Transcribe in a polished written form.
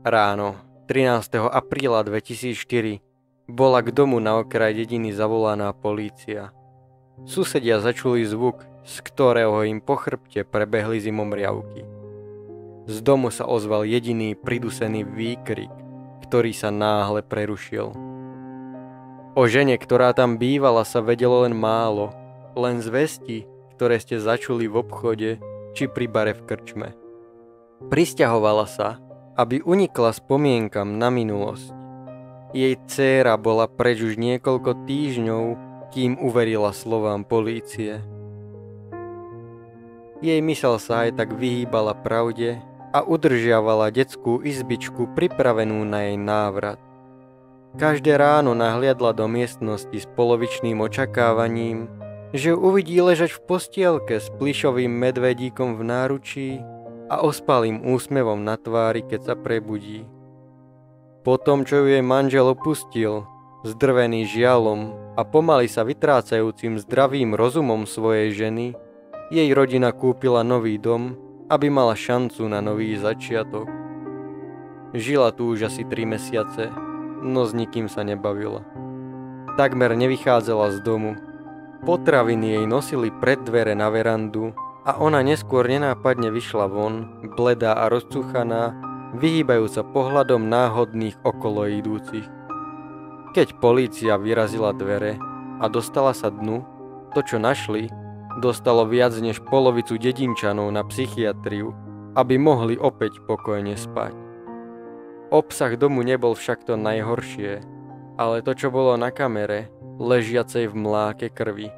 Ráno 13. apríla 2004 bola k domu na okraj dediny zavolaná polícia. Susedia začuli zvuk, z ktorého im po chrbte prebehli zimomriavky. Z domu sa ozval jediný pridusený výkrik, ktorý sa náhle prerušil. O žene, ktorá tam bývala, sa vedelo len málo, len zvesti, ktoré ste začuli v obchode či pri bare v krčme. Prisťahovala sa, aby unikla spomienkam na minulosť. Jej dcéra bola preč už niekoľko týždňov, kým uverila slovám polície. Jej mysel sa aj tak vyhýbala pravde a udržiavala detskú izbičku pripravenú na jej návrat. Každé ráno nahliadla do miestnosti s polovičným očakávaním, že uvidí ležať v postielke s plyšovým medvedíkom v náručí a ospalým úsmevom na tvári, keď sa prebudí. Potom, čo ju jej manžel opustil, zdrvený žialom a pomaly sa vytrácajúcim zdravým rozumom svojej ženy, jej rodina kúpila nový dom, aby mala šancu na nový začiatok. Žila tu už asi 3 mesiace, no s nikým sa nebavila. Takmer nevychádzala z domu. Potraviny jej nosili pred dvere na verandu a ona neskôr nenápadne vyšla von, bledá a rozcuchaná, vyhýbajúca pohľadom náhodných okolo idúcich. Keď polícia vyrazila dvere a dostala sa dnu, to čo našli, dostalo viac než polovicu dedinčanov na psychiatriu, aby mohli opäť pokojne spať. Obsah domu nebol však to najhoršie, ale to, čo bolo na kamere, ležiacej v mláke krvi.